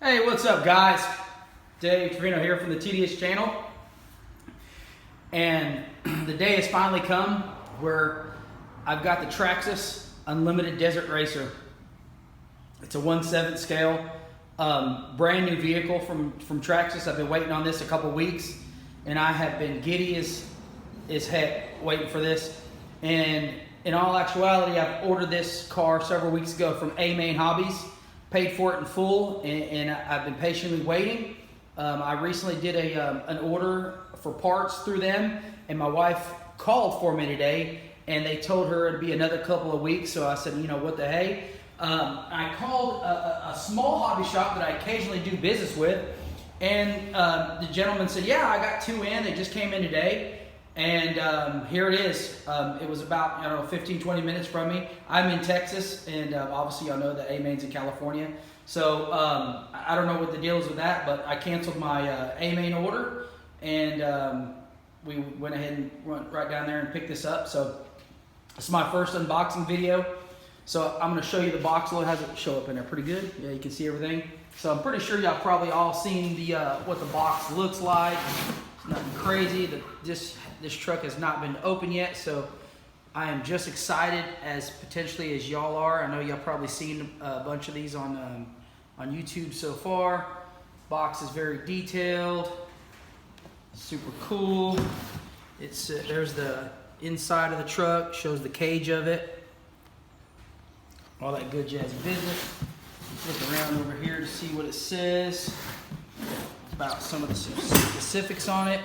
Hey, what's up, guys? Dave Trevino here from the TDS channel. And the day has finally come where I've got the Traxxas Unlimited Desert Racer. It's a 1/7 scale, brand new vehicle from Traxxas. I've been waiting on this a couple weeks, and I have been giddy as heck waiting for this. And in all actuality, I've ordered this car several weeks ago from A-Main Hobbies, paid for it in full, and I've been patiently waiting. I recently did an order for parts through them, and my wife called for me today, and they told her it'd be another couple of weeks. So I said, you know, what the hey? I called a small hobby shop that I occasionally do business with, and the gentleman said, yeah, I got two in. They just came in today. And here it is. It was about, 15-20 minutes from me. I'm in Texas, and obviously y'all know that A-Main's in California. So I don't know what the deal is with that, but I canceled my A-Main order, and we went ahead and went right down there and picked this up. So this is my first unboxing video. So I'm going to show you the box. Look, how's it show up in there? Pretty good. Yeah, you can see everything. So I'm pretty sure y'all probably all seen the what the box looks like. It's nothing crazy. This truck has not been open yet, so I am just excited as potentially as y'all are. I know y'all probably seen a bunch of these on YouTube so far. Box is very detailed, super cool. It's there's the inside of the truck, shows the cage of it, all that good jazzy business. Look around over here to see what it says about some of the specifics on it.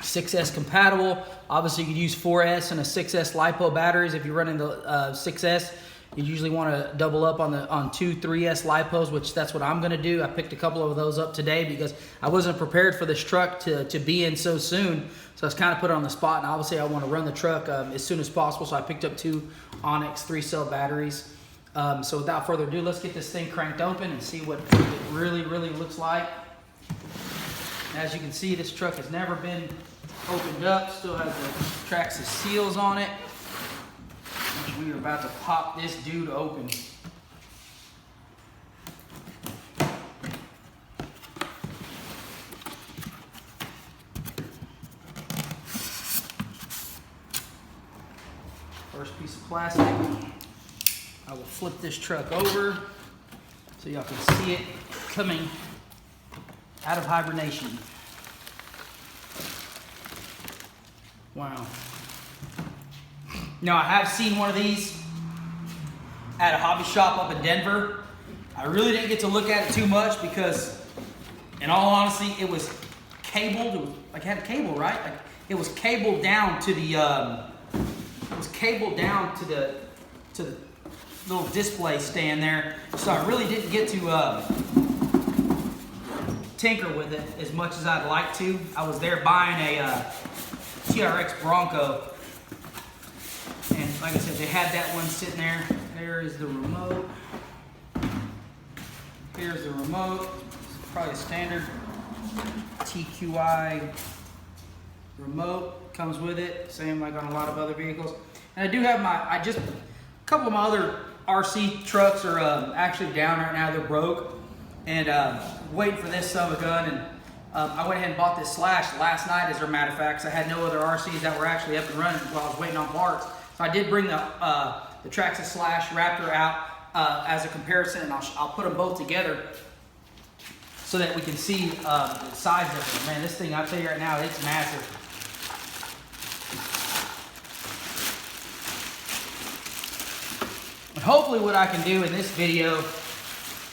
6S compatible. Obviously, you could use 4S and a 6S LiPo batteries. If you're running the 6S, you usually want to double up on 2 3S LiPos, which that's what I'm going to do. I picked a couple of those up today because I wasn't prepared for this truck to be in so soon. So I was kind of put on the spot, and obviously I want to run the truck as soon as possible. So I picked up 2 Onyx 3-cell batteries. So without further ado, let's get this thing cranked open and see what it really looks like. As you can see, this truck has never been opened up. Still has the Traxxas seals on it. We are about to pop this dude open. First piece of plastic. I will flip this truck over so y'all can see it coming out of hibernation. Wow. Now, I have seen one of these at a hobby shop up in Denver. I really didn't get to look at it too much because, in all honesty, it was cabled. It was, like, it had a cable, right? Like, it was cabled down to the little display stand there. So I really didn't get to tinker with it as much as I'd like to. I was there buying a TRX Bronco, and like I said, they had that one sitting there. There is the remote. Here's the remote. It's probably a standard TQI remote. Comes with it, same like on a lot of other vehicles. And I do have a couple of my other RC trucks are actually down right now. They're broke, and waiting for this son of a gun. And I went ahead and bought this Slash last night, as a matter of fact, 'cause I had no other RCs that were actually up and running while I was waiting on parts. So I did bring the Traxxas Slash Raptor out as a comparison, and I'll put them both together so that we can see the size of it. Man, this thing, I'll tell you right now, it's massive. And hopefully what I can do in this video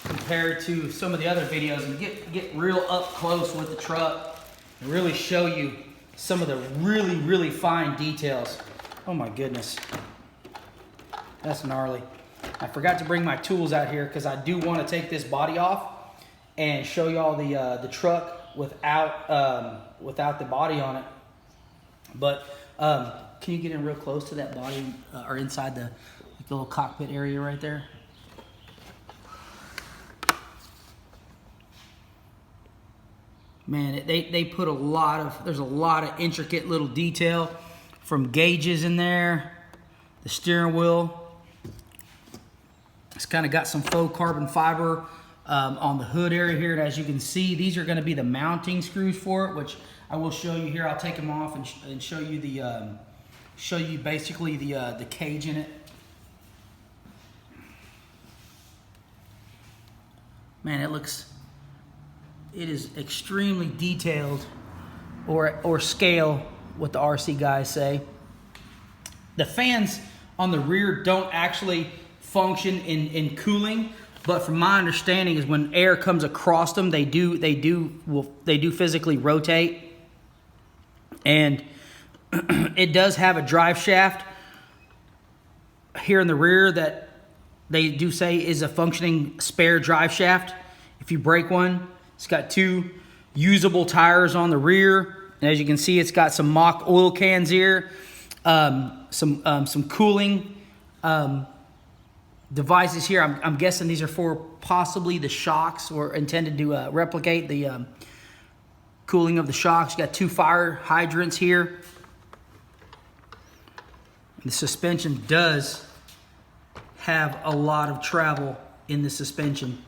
compared to some of the other videos and get real up close with the truck and really show you some of the really fine details. Oh my goodness, that's gnarly. I forgot to bring my tools out here because I do want to take this body off and show y'all the truck without the body on it. But can you get in real close to that body or inside the little cockpit area right there? Man, they put there's a lot of intricate little detail, from gauges in there, the steering wheel. It's kind of got some faux carbon fiber on the hood area here. And as you can see, these are going to be the mounting screws for it, which I will show you here. I'll take them off and show you the basically the cage in it. Man, it is extremely detailed, or scale, what the RC guys say. The fans on the rear don't actually function in cooling, but from my understanding is when air comes across them, they do physically rotate. And it does have a drive shaft here in the rear that they do say is a functioning spare drive shaft if you break one. It's got 2 usable tires on the rear, and as you can see, it's got some mock oil cans here, some cooling devices here. I'm guessing these are for possibly the shocks, or intended to replicate the cooling of the shocks. You got 2 fire hydrants here. The suspension does have a lot of travel in the suspension.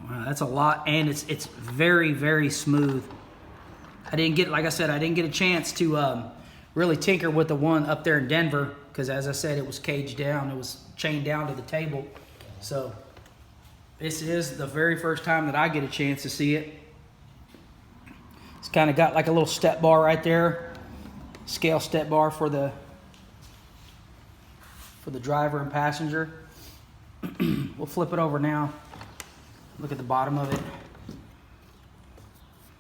Wow, that's a lot, and it's very, very smooth. Like I said, I didn't get a chance to really tinker with the one up there in Denver, because as I said, it was caged down. It was chained down to the table. So this is the very first time that I get a chance to see it. It's kind of got like a little step bar right there, scale step bar for the driver and passenger. We'll flip it over now. Look at the bottom of it.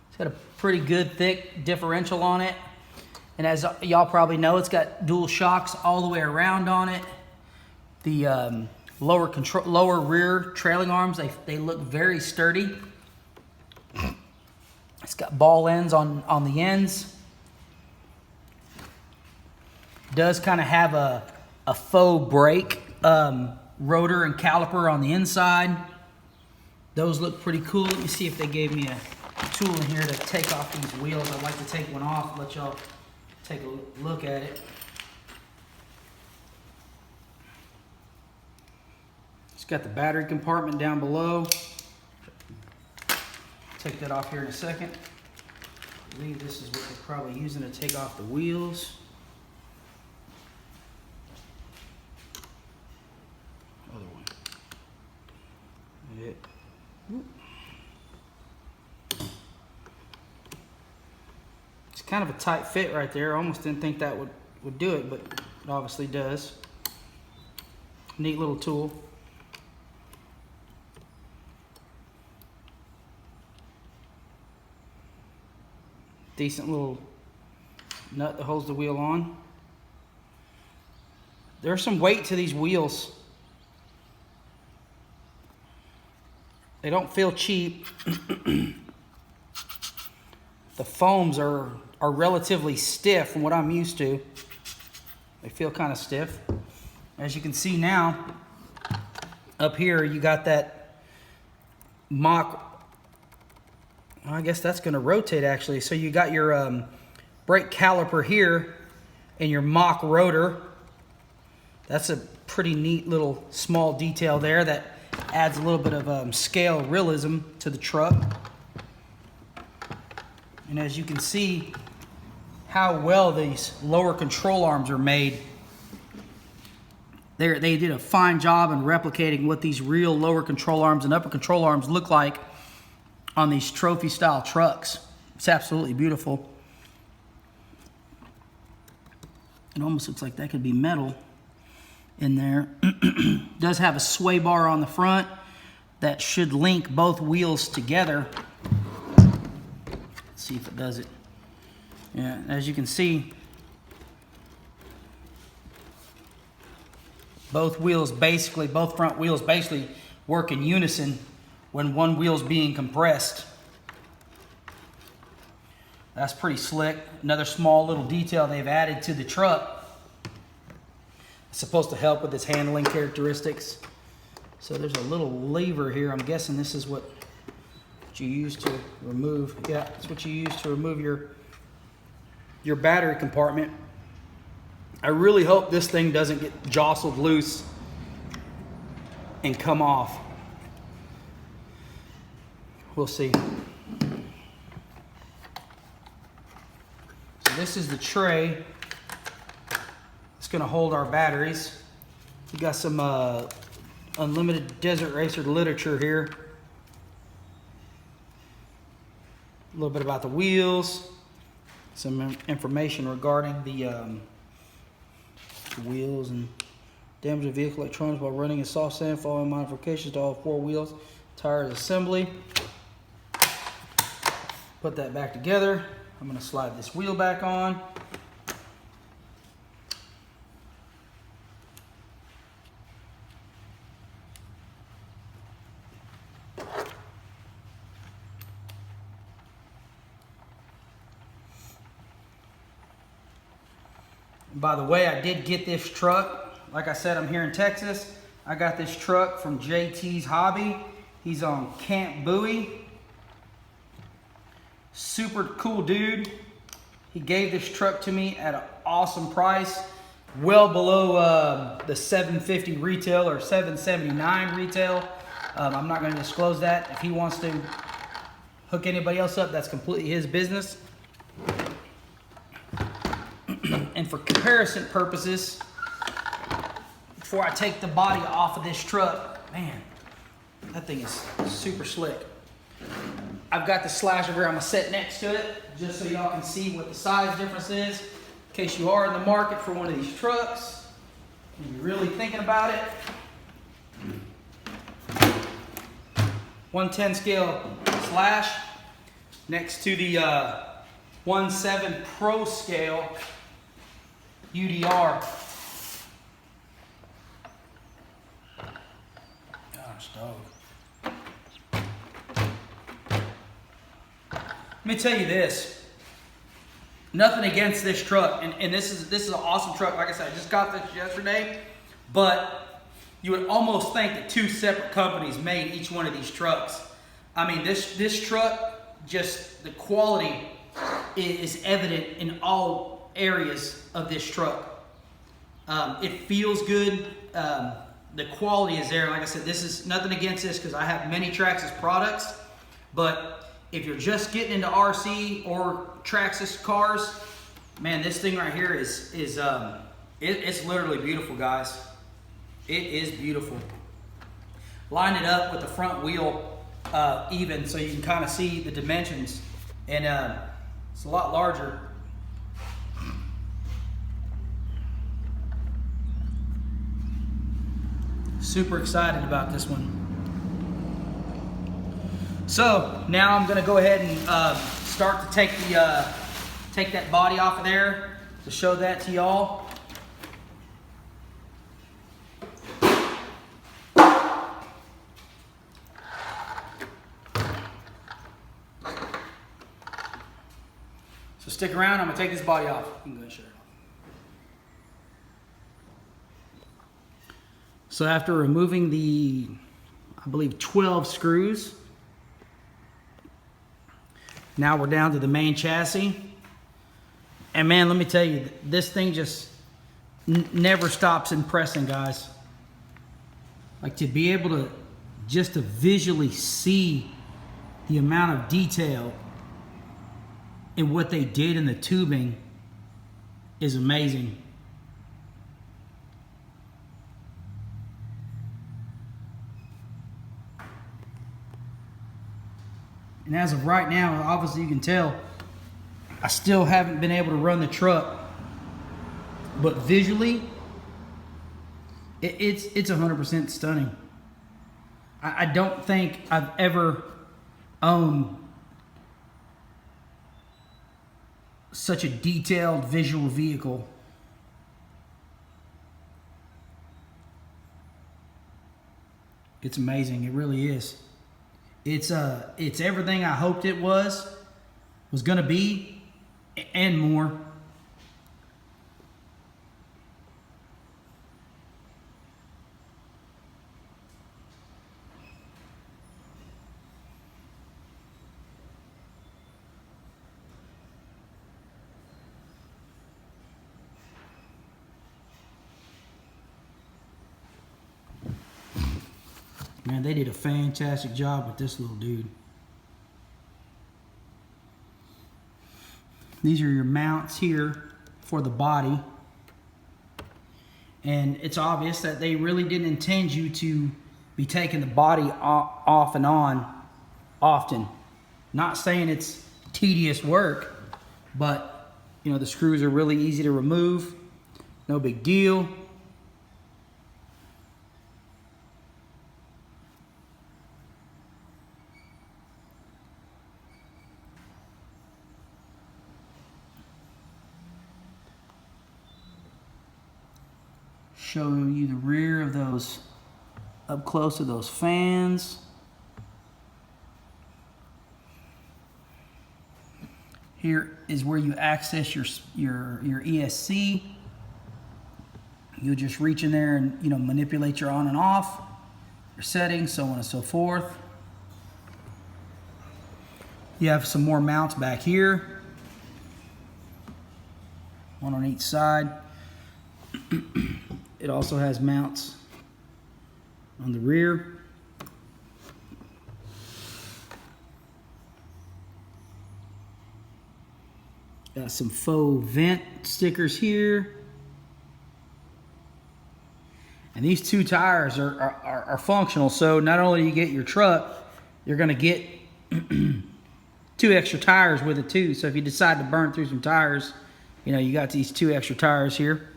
It's got a pretty good thick differential on it. And as y'all probably know, it's got dual shocks all the way around on it. The lower rear trailing arms, they look very sturdy. It's got ball ends on the ends. Does kind of have a faux brake rotor and caliper on the inside. Those look pretty cool. Let me see if they gave me a tool in here to take off these wheels. I'd like to take one off, let y'all take a look at it. It's got the battery compartment down below. Take that off here in a second. I believe this is what they're probably using to take off the wheels. Other one. Yeah. It's kind of a tight fit right there. I almost didn't think that would do it, but it obviously does. Neat little tool. Decent little nut that holds the wheel on. There's some weight to these wheels. They don't feel cheap. The foams are relatively stiff from what I'm used to. They feel kind of stiff. As you can see now, up here you got that mock, I guess that's going to rotate actually. So you got your brake caliper here and your mock rotor. That's a pretty neat little small detail there that adds a little bit of scale realism to the truck. And as you can see how well these lower control arms are made. They did a fine job in replicating what these real lower control arms and upper control arms look like on these trophy style trucks. It's absolutely beautiful. It almost looks like that could be metal in there. Does have a sway bar on the front that should link both wheels together. Let's see if it does it. Yeah, as you can see, both front wheels basically work in unison when one wheel's being compressed. That's pretty slick. Another small little detail they've added to the truck. It's supposed to help with its handling characteristics. So there's a little lever here. I'm guessing this is what you use to remove. Yeah, it's what you use to remove your battery compartment. I really hope this thing doesn't get jostled loose and come off. We'll see. So this is the tray. It's going to hold our batteries. We got some Unlimited Desert Racer literature here. A little bit about the wheels. Some information regarding the wheels and damage of vehicle electronics while running in soft sand, following modifications to all 4 wheels, tires assembly. Put that back together. I'm going to slide this wheel back on. By the way, I did get this truck. Like I said, I'm here in Texas. I got this truck from JT's Hobby. He's on Camp Bowie. Super cool dude. He gave this truck to me at an awesome price. Well below the $750 retail or $779 retail. I'm not going to disclose that. If he wants to hook anybody else up, that's completely his business. And for comparison purposes, before I take the body off of this truck, man, that thing is super slick. I've got the slasher here. I'm going to set next to it just so y'all can see what the size difference is. In case you are in the market for one of these trucks and you're really thinking about it. 110 scale slash next to the 1.7 Pro scale UDR. Gosh, dog. Let me tell you this. Nothing against this truck, and this is an awesome truck. Like I said, I just got this yesterday, but you would almost think that 2 separate companies made each one of these trucks. I mean, this truck, just the quality is evident in all areas of this truck. It feels good. The quality is there. Like I said, this is nothing against this because I have many Traxxas products, but if you're just getting into RC or Traxxas cars, man, this thing right here is it's literally beautiful, guys. It is beautiful. Line it up with the front wheel even so you can kind of see the dimensions, and it's a lot larger. Super excited about this one. So now I'm going to go ahead and start to take that body off of there to show that to y'all. So stick around. I'm going to take this body off. I'm going to show it off. So after removing the, I believe, 12 screws, now we're down to the main chassis. And man, let me tell you, this thing just never stops impressing, guys. Like, to be able to just to visually see the amount of detail in what they did in the tubing is amazing. And as of right now, obviously you can tell, I still haven't been able to run the truck. But visually, it's 100% stunning. I don't think I've ever owned such a detailed visual vehicle. It's amazing. It really is. It's everything I hoped it was gonna be, and more. Man, they did a fantastic job with this little dude. These are your mounts here for the body. And it's obvious that they really didn't intend you to be taking the body off and on often. Not saying it's tedious work, but you know, the screws are really easy to remove. No big deal. Show you the rear of those, up close to those fans. Here is where you access your ESC. You'll just reach in there and, you know, manipulate your on and off, your settings, so on and so forth. You have some more mounts back here, one on each side. It also has mounts on the rear. Got some faux vent stickers here. And these two tires are functional, so not only do you get your truck, you're going to get 2 extra tires with it too. So if you decide to burn through some tires, you know, you got these 2 extra tires here.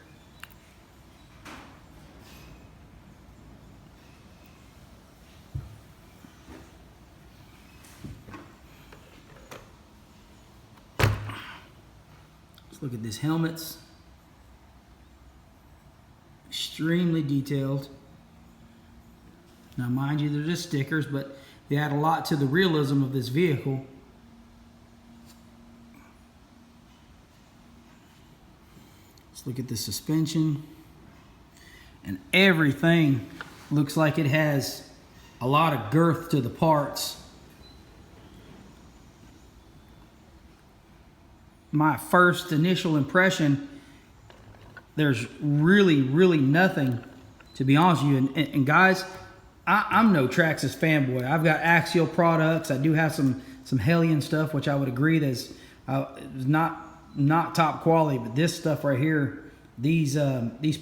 Look at these helmets. Extremely detailed. Now mind you, they're just stickers, but they add a lot to the realism of this vehicle. Let's look at the suspension. And everything looks like it has a lot of girth to the parts. My first initial impression, there's really nothing, to be honest with you. And guys, I'm no Traxxas fanboy. I've got Axial products. I do have some Hellion stuff, which I would agree that's not top quality. But this stuff right here, these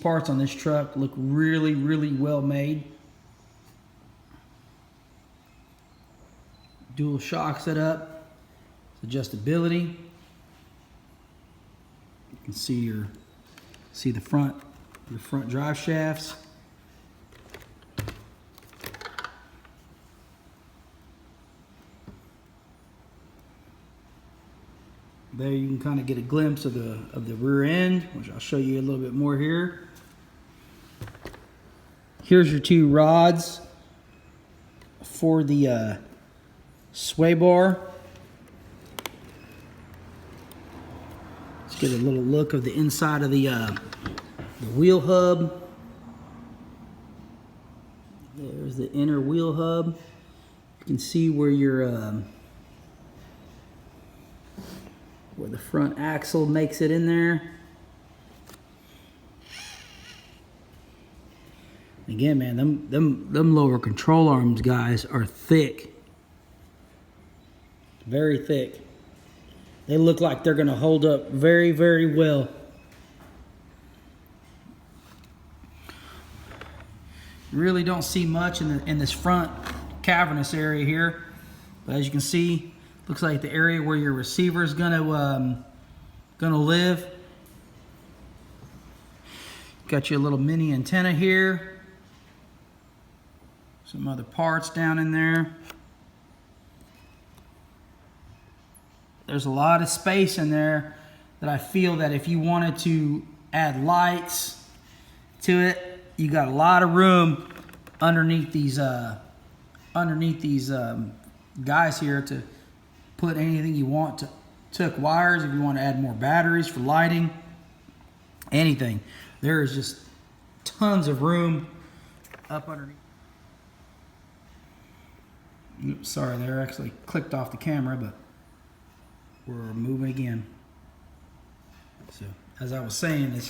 parts on this truck look really well made. Dual shock setup, adjustability. You can see the front drive shafts. There you can kind of get a glimpse of the rear end, which I'll show you a little bit more here. Here's your 2 rods for the sway bar. Get a little look of the inside of the wheel hub. There's the inner wheel hub. You can see where your where the front axle makes it in there. Again, man, them lower control arms, guys, are thick. Very thick. They look like they're going to hold up very well. You really don't see much in this front cavernous area here, but as you can see, looks like the area where your receiver is going to live. Got your little mini antenna here. Some other parts down in there. There's a lot of space in there that I feel that if you wanted to add lights to it, you got a lot of room underneath these guys here to put anything you want to. Took wires if you want to add more batteries for lighting, anything. There is just tons of room up underneath. Oops, sorry, there actually clicked off the camera, but we're moving again. So as I was saying,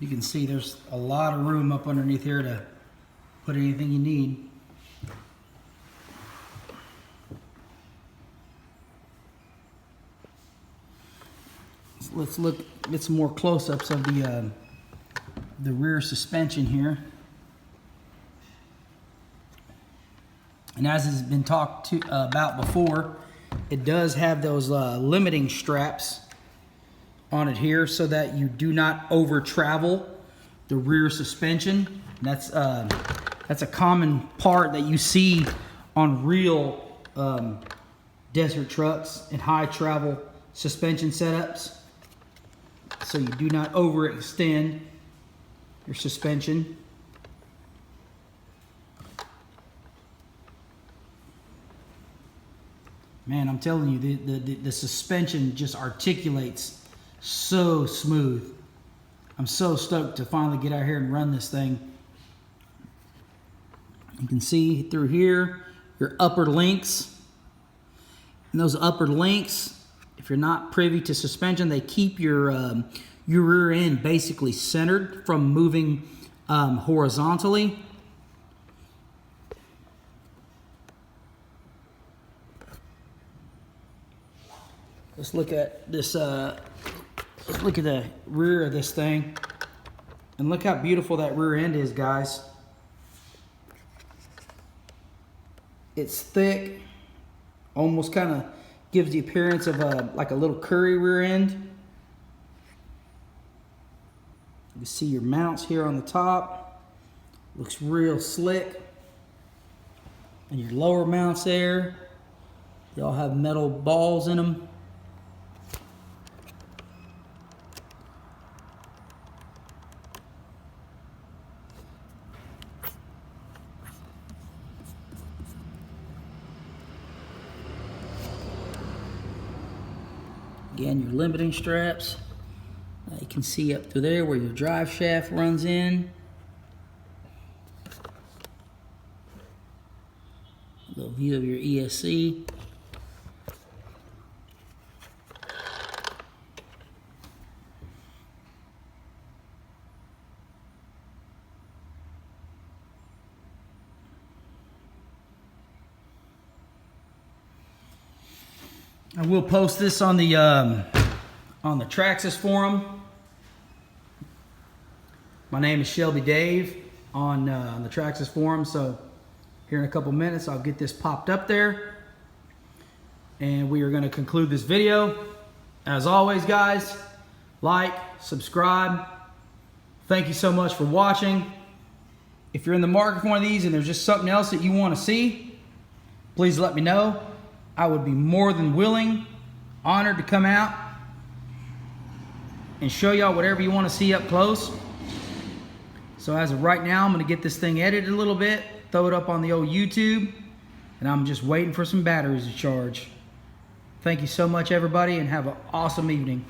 you can see there's a lot of room up underneath here to put anything you need. let's get some more close-ups of the rear suspension here. And as has been talked about before, it does have those limiting straps on it here so that you do not over travel the rear suspension. And that's a common part that you see on real desert trucks and high travel suspension setups. So you do not overextend your suspension. Man, I'm telling you, the suspension just articulates so smooth. I'm so stoked to finally get out here and run this thing. You can see through here your upper links. And those upper links, if you're not privy to suspension, they keep your rear end basically centered from moving horizontally. Let's look at this. Let's look at the rear of this thing, and look how beautiful that rear end is, guys. It's thick, almost kind of gives the appearance of like a little curry rear end. You can see your mounts here on the top. Looks real slick. And your lower mounts there, they all have metal balls in them. Again, your limiting straps. You can see up through there where your drive shaft runs in. A little view of your ESC. I will post this on the Traxxas forum. My name is Shelby Dave on the Traxxas forum. So here in a couple minutes, I'll get this popped up there, and we are going to conclude this video. As always, guys, like, subscribe. Thank you so much for watching. If you're in the market for one of these and there's just something else that you want to see, please let me know. I would be more than willing, honored to come out and show y'all whatever you want to see up close. So as of right now, I'm going to get this thing edited a little bit, throw it up on the old YouTube, and I'm just waiting for some batteries to charge. Thank you so much, everybody, and have an awesome evening.